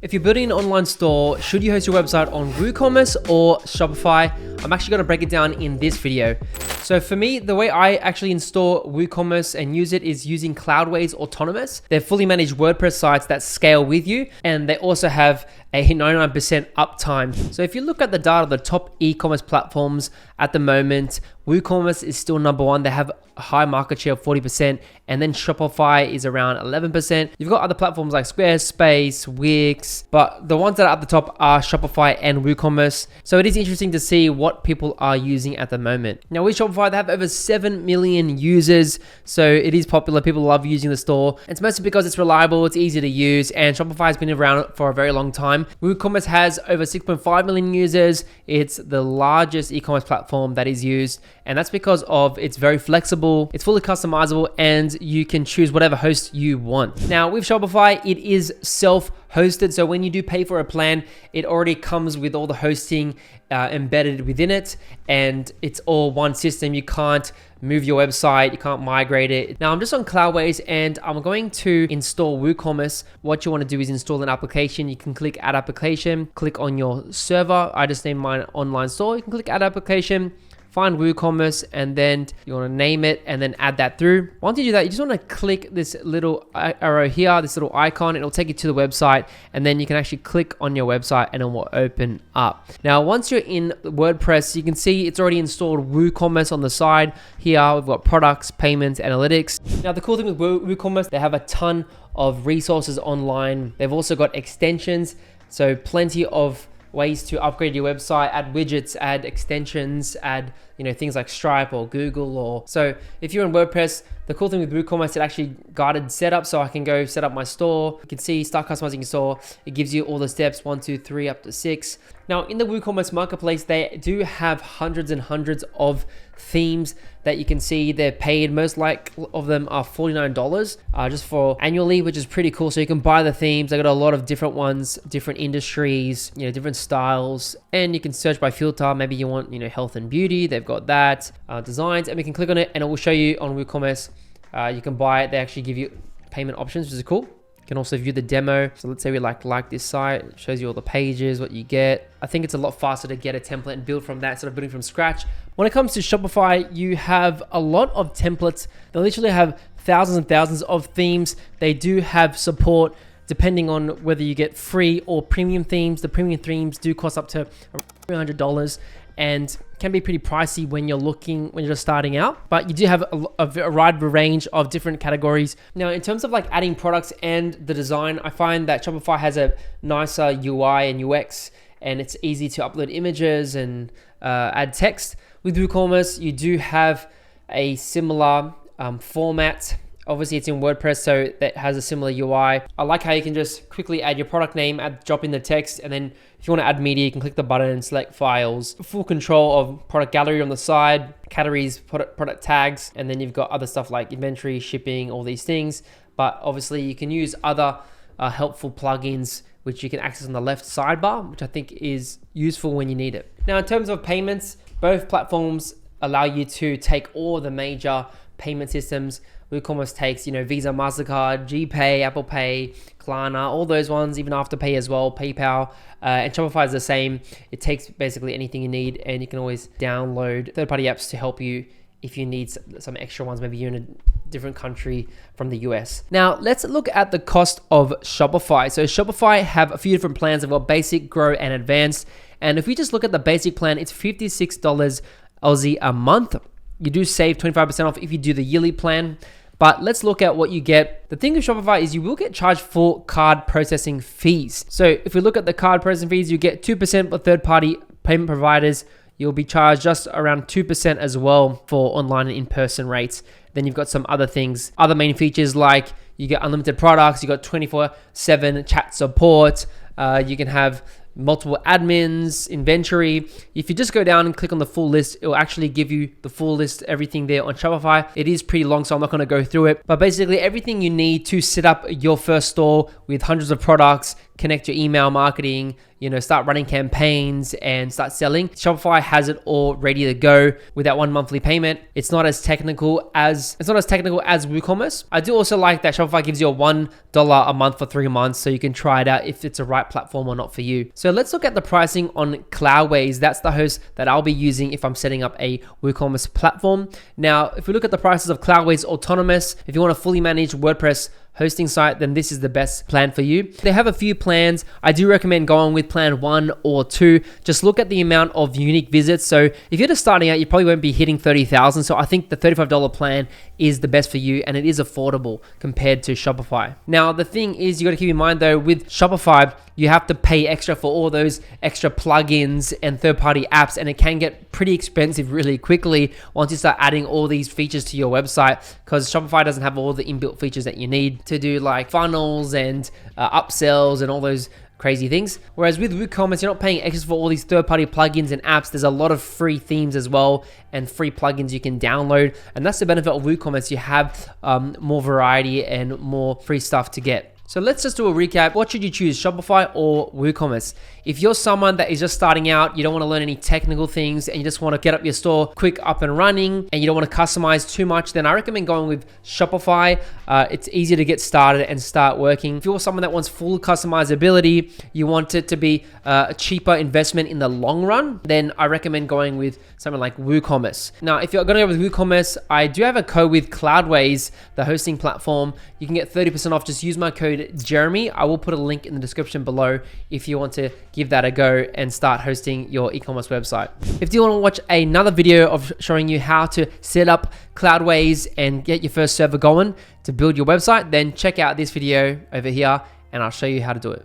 If you're building an online store, should you host your website on WooCommerce or Shopify? I'm actually going to break it down in this video. So for me, the way I actually install WooCommerce and use it is using Cloudways Autonomous. They're fully managed WordPress sites that scale with you, and they also have a 99% uptime. So if you look at the data of the top e-commerce platforms at the moment, WooCommerce is still number one. They have a high market share of 40%, and then Shopify is around 11%. You've got other platforms like Squarespace, Wix, but the ones that are at the top are Shopify and WooCommerce. So it is interesting to see what people are using at the moment. Now with Shopify, they have over 7 million users, so it is popular. People love using the store. It's mostly because it's reliable, it's easy to use, and Shopify has been around for a very long time. WooCommerce has over 6.5 million users. It's the largest e-commerce platform that is used, and that's because of it's very flexible, it's fully customizable, and you can choose whatever host you want. Now with Shopify, it is self-hosted, so when you do pay for a plan, it already comes with all the hosting embedded within it, and it's all one system. You can't move your website, you can't migrate it. Now I'm just on Cloudways and I'm going to install WooCommerce. What you want to do is install an application. You can click add application, click on your server. I just named mine online store. You can click add application, find WooCommerce, and then you want to name it and then add that through. Once you do that, you just want to click this little arrow here, this little icon. It'll take you to the website, and then you can actually click on your website and it will open up. Now, once you're in WordPress, you can see it's already installed WooCommerce on the side. Here, we've got products, payments, analytics. Now, the cool thing with WooCommerce, they have a ton of resources online. They've also got extensions, so plenty of ways to upgrade your website, add widgets, add extensions, add things like Stripe or Google. Or so if you're in WordPress, the cool thing with WooCommerce, it actually guided setup, so I can go set up my store. You can see start customizing your store. It gives you all the steps 1, 2, 3 up to 6. Now in the WooCommerce marketplace, they do have hundreds and hundreds of themes that you can see. They're paid. Most of them are $49 just for annually, which is pretty cool. So you can buy the themes. They got a lot of different ones, different industries, different styles, and you can search by filter. Maybe you want health and beauty. They've got that, designs, and we can click on it and it will show you on WooCommerce. You can buy it. They actually give you payment options, which is cool. You can also view the demo. So let's say we like this site. It shows you all the pages, what you get. I think it's a lot faster to get a template and build from that instead of building from scratch. When it comes to Shopify, you have a lot of templates. They literally have thousands and thousands of themes. They do have support depending on whether you get free or premium themes. The premium themes do cost up to $300 and can be pretty pricey when you're just starting out, but you do have a wide range of different categories. Now, in terms of adding products and the design, I find that Shopify has a nicer UI and UX, and it's easy to upload images and add text. With WooCommerce, you do have a similar format. Obviously, it's in WordPress, so that has a similar UI. I like how you can just quickly add your product name, drop in the text, and then if you want to add media, you can click the button and select files. Full control of product gallery on the side, categories, product tags, and then you've got other stuff like inventory, shipping, all these things. But obviously, you can use other helpful plugins which you can access on the left sidebar, which I think is useful when you need it. Now, in terms of payments, both platforms allow you to take all the major payment systems. WooCommerce takes, Visa, MasterCard, GPay, Apple Pay, Klarna, all those ones, even Afterpay as well, PayPal, and Shopify is the same. It takes basically anything you need, and you can always download third-party apps to help you if you need some extra ones. Maybe you're in a different country from the US. Now, let's look at the cost of Shopify. So Shopify have a few different plans. They've got basic, grow, and advanced. And if we just look at the basic plan, it's $56 Aussie a month. You do save 25% off if you do the yearly plan. But let's look at what you get. The thing with Shopify is you will get charged for card processing fees. So if we look at the card processing fees, you get 2% for third-party payment providers. You'll be charged just around 2% as well for online and in-person rates. Then you've got some other things, other main features like you get unlimited products, you got 24/7 chat support, you can have multiple admins, inventory. If you just go down and click on the full list, it will actually give you the full list, everything there on Shopify. It is pretty long, so I'm not going to go through it, but basically everything you need to set up your first store with hundreds of products, connect your email marketing, start running campaigns and start selling. Shopify has it all ready to go with that one monthly payment. It's not as technical as WooCommerce. I do also like that Shopify gives you a $1 a month for 3 months, so you can try it out if it's a right platform or not for you. So let's look at the pricing on Cloudways. That's the host that I'll be using if I'm setting up a WooCommerce platform. Now, if we look at the prices of Cloudways Autonomous, if you want a fully managed WordPress hosting site, then this is the best plan for you. They have a few plans. I do recommend going with plan 1 or 2. Just look at the amount of unique visits. So if you're just starting out, you probably won't be hitting 30,000. So I think the $35 plan is the best for you, and it is affordable compared to Shopify. Now, the thing is, you got to keep in mind though, with Shopify, you have to pay extra for all those extra plugins and third-party apps, and it can get pretty expensive really quickly once you start adding all these features to your website, because Shopify doesn't have all the inbuilt features that you need to do, like funnels and upsells and all those crazy things. Whereas with WooCommerce, you're not paying extra for all these third-party plugins and apps. There's a lot of free themes as well and free plugins you can download, and that's the benefit of WooCommerce. You have more variety and more free stuff to get. So let's just do a recap. What should you choose, Shopify or WooCommerce? If you're someone that is just starting out, you don't want to learn any technical things, and you just want to get up your store quick, up and running, and you don't want to customize too much, then I recommend going with Shopify. It's easier to get started and start working. If you're someone that wants full customizability, you want it to be a cheaper investment in the long run, then I recommend going with something like WooCommerce. Now, if you're going to go with WooCommerce, I do have a code with Cloudways, the hosting platform. You can get 30% off. Just use my code Jeremy. I will put a link in the description below if you want to give that a go and start hosting your e-commerce website. If you want to watch another video of showing you how to set up Cloudways and get your first server going to build your website, then check out this video over here and I'll show you how to do it.